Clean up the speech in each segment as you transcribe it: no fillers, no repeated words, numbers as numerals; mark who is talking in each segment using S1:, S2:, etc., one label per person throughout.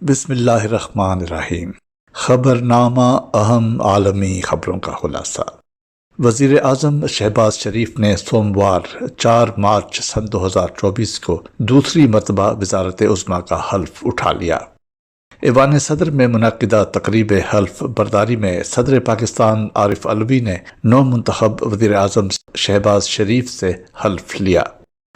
S1: بسم اللہ الرحمن الرحیم۔ خبرنامہ اہم عالمی خبروں کا خلاصہ۔ وزیر اعظم شہباز شریف نے سوموار 4 مارچ سن 2024 کو دوسری مرتبہ وزارت عظمیٰ کا حلف اٹھا لیا۔ ایوان صدر میں منعقدہ تقریب حلف برداری میں صدر پاکستان عارف علوی نے نو منتخب وزیر اعظم شہباز شریف سے حلف لیا۔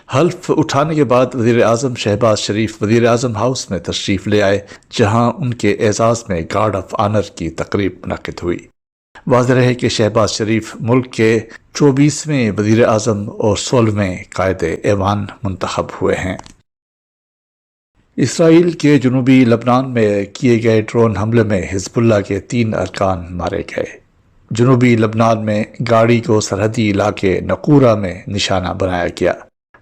S1: حلف اٹھانے کے بعد وزیر اعظم شہباز شریف وزیر اعظم ہاؤس میں تشریف لے آئے، جہاں ان کے اعزاز میں گارڈ آف آنر کی تقریب منعقد ہوئی۔ واضح رہے کہ شہباز شریف ملک کے 24ویں وزیر اعظم اور 16ویں قائد ایوان منتخب ہوئے ہیں۔ اسرائیل کے جنوبی لبنان میں کیے گئے ڈرون حملے میں حزب اللہ کے 3 ارکان مارے گئے۔ جنوبی لبنان میں گاڑی کو سرحدی علاقے نقورہ میں نشانہ بنایا گیا۔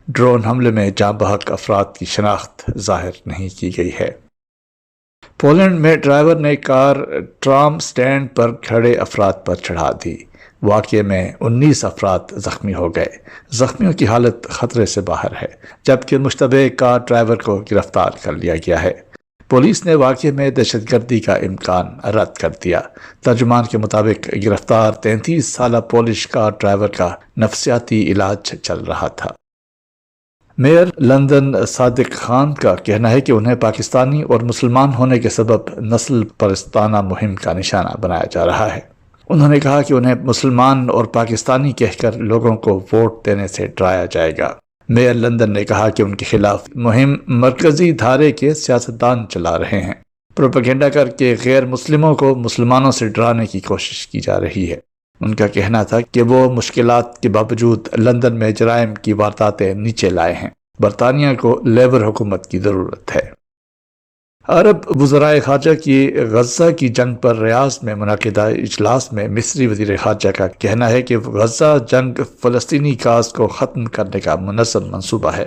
S1: ڈرون حملے میں جاں بحق افراد کی شناخت ظاہر نہیں کی گئی ہے۔ پولینڈ میں ڈرائیور نے کار ٹرام سٹینڈ پر کھڑے افراد پر چڑھا دی۔ واقعے میں 19 افراد زخمی ہو گئے۔ زخمیوں کی حالت خطرے سے باہر ہے، جبکہ مشتبہ کار ڈرائیور کو گرفتار کر لیا گیا ہے۔ پولیس نے واقعے میں دہشت گردی کا امکان رد کر دیا۔ ترجمان کے مطابق گرفتار 33 سالہ پولش کار ڈرائیور کا نفسیاتی علاج چل رہا تھا۔ میئر لندن صادق خان کا کہنا ہے کہ انہیں پاکستانی اور مسلمان ہونے کے سبب نسل پرستانہ مہم کا نشانہ بنایا جا رہا ہے۔ انہوں نے کہا کہ انہیں مسلمان اور پاکستانی کہہ کر لوگوں کو ووٹ دینے سے ڈرایا جائے گا۔ میئر لندن نے کہا کہ ان کے خلاف مہم مرکزی دھارے کے سیاستدان چلا رہے ہیں، پروپیگنڈا کر کے غیر مسلموں کو مسلمانوں سے ڈرانے کی کوشش کی جا رہی ہے۔ ان کا کہنا تھا کہ وہ مشکلات کے باوجود لندن میں جرائم کی وارداتیں نیچے لائے ہیں۔ برطانیہ کو لیبر حکومت کی ضرورت ہے۔ عرب وزرائے خارجہ کی غزہ کی جنگ پر ریاض میں منعقدہ اجلاس میں مصری وزیر خارجہ کا کہنا ہے کہ غزہ جنگ فلسطینی کاز کو ختم کرنے کا منظم منصوبہ ہے۔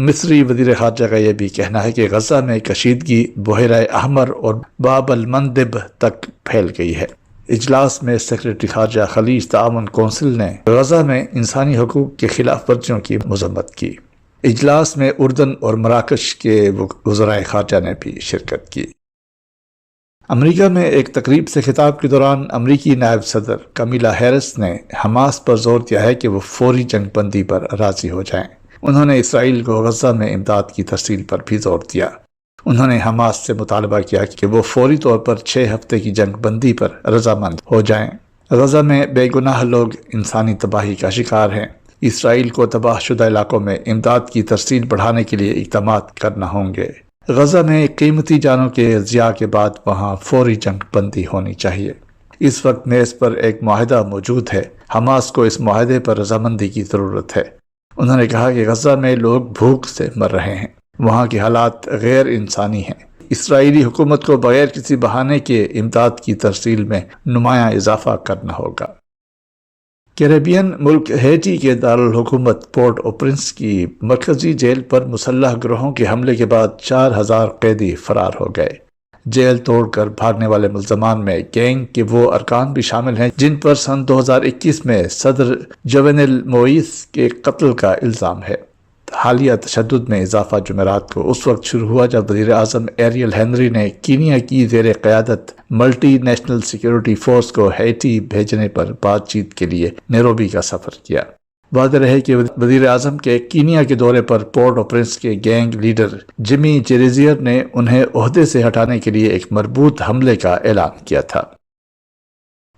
S1: مصری وزیر خارجہ کا یہ بھی کہنا ہے کہ غزہ میں کشیدگی بحیرہ احمر اور باب المندب تک پھیل گئی ہے۔ اجلاس میں سیکرٹری خارجہ خلیج تعاون کونسل نے غزہ میں انسانی حقوق کے خلاف ورزیوں کی مذمت کی۔ اجلاس میں اردن اور مراکش کے وزرائے خارجہ نے بھی شرکت کی۔ امریکہ میں ایک تقریب سے خطاب کے دوران امریکی نائب صدر کمیلا ہیرس نے حماس پر زور دیا ہے کہ وہ فوری جنگ بندی پر راضی ہو جائیں۔ انہوں نے اسرائیل کو غزہ میں امداد کی ترسیل پر بھی زور دیا۔ انہوں نے حماس سے مطالبہ کیا کہ وہ فوری طور پر 6 ہفتے کی جنگ بندی پر رضامند ہو جائیں۔ غزہ میں بے گناہ لوگ انسانی تباہی کا شکار ہیں۔ اسرائیل کو تباہ شدہ علاقوں میں امداد کی ترسیل بڑھانے کے لیے اقدامات کرنا ہوں گے۔ غزہ میں قیمتی جانوں کے ضیاع کے بعد وہاں فوری جنگ بندی ہونی چاہیے۔ اس وقت میز پر ایک معاہدہ موجود ہے۔ حماس کو اس معاہدے پر رضامندی کی ضرورت ہے۔ انہوں نے کہا کہ غزہ میں لوگ بھوک سے مر رہے ہیں۔ وہاں کے حالات غیر انسانی ہیں۔ اسرائیلی حکومت کو بغیر کسی بہانے کے امداد کی ترسیل میں نمایاں اضافہ کرنا ہوگا۔ کیریبین ملک ہیٹی کے دارالحکومت پورٹ او پرنس کی مرکزی جیل پر مسلح گروہوں کے حملے کے بعد 4000 قیدی فرار ہو گئے۔ جیل توڑ کر بھاگنے والے ملزمان میں گینگ کے وہ ارکان بھی شامل ہیں جن پر سن 2021 میں صدر جوینل موئیس کے قتل کا الزام ہے۔ حالیہ تشدد میں اضافہ جمعرات کو اس وقت شروع ہوا جب وزیر اعظم ایریل ہینری نے کینیا کی زیر قیادت ملٹی نیشنل سیکیورٹی فورس کو ہیٹی بھیجنے پر بات چیت کے لیے نیروبی کا سفر کیا۔ واضح رہے کہ وزیر اعظم کے کینیا کے دورے پر پورٹ او پرنس کے گینگ لیڈر جمی چیریزیر نے انہیں عہدے سے ہٹانے کے لیے ایک مربوط حملے کا اعلان کیا تھا۔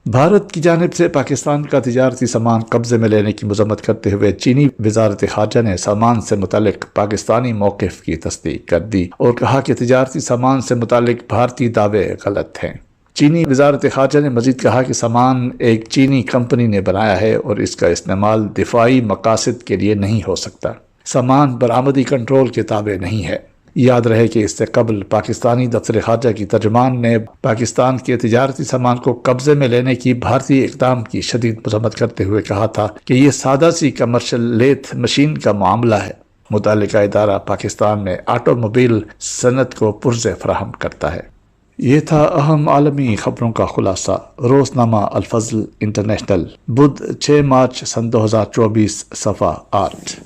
S1: بھارت کی جانب سے پاکستان کا تجارتی سامان قبضے میں لینے کی مذمت کرتے ہوئے چینی وزارت خارجہ نے سامان سے متعلق پاکستانی موقف کی تصدیق کر دی اور کہا کہ تجارتی سامان سے متعلق بھارتی دعوے غلط ہیں۔ چینی وزارت خارجہ نے مزید کہا کہ سامان ایک چینی کمپنی نے بنایا ہے اور اس کا استعمال دفاعی مقاصد کے لیے نہیں ہو سکتا۔ سامان برآمدی کنٹرول کے تابع نہیں ہے۔ یاد رہے کہ اس سے قبل پاکستانی دفتر خارجہ کی ترجمان نے پاکستان کے تجارتی سامان کو قبضے میں لینے کی بھارتی اقدام کی شدید مذمت کرتے ہوئے کہا تھا کہ یہ سادہ سی کمرشل لیتھ مشین کا معاملہ ہے۔ متعلقہ ادارہ پاکستان میں آٹو موبائل صنعت کو پرزے فراہم کرتا ہے۔ یہ تھا اہم عالمی خبروں کا خلاصہ۔ روزنامہ الفضل انٹرنیشنل، بدھ 6 مارچ سن 2024، صفحہ 8۔